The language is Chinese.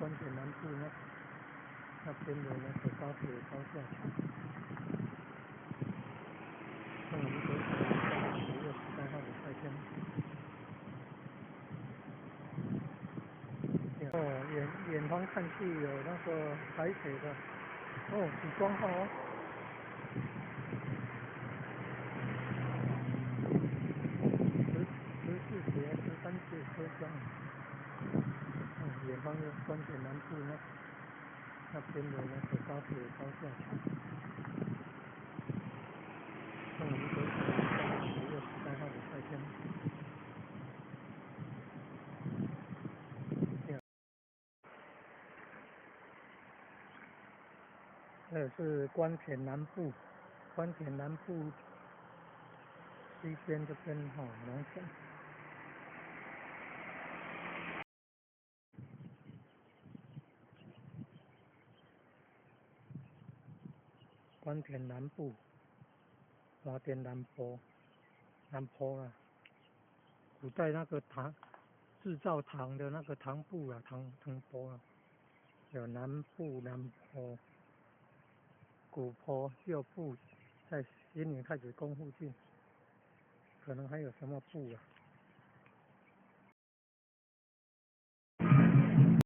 关田南部那边的那个高铁高架桥，从林口到10月13号礼拜天。远方看去有那个台北的，许光号哦。14节、13节车厢。远方的关田南部那边的那个高铁高架桥，从林口到10月13号礼拜天。是关田南部西边这边农村。关田南部，花田南坡啦，古代那个制造糖的那个糖布啊，糖坡啊，有南部、南坡、古坡、旧布，在新营太子宫附近，可能还有什么布啊？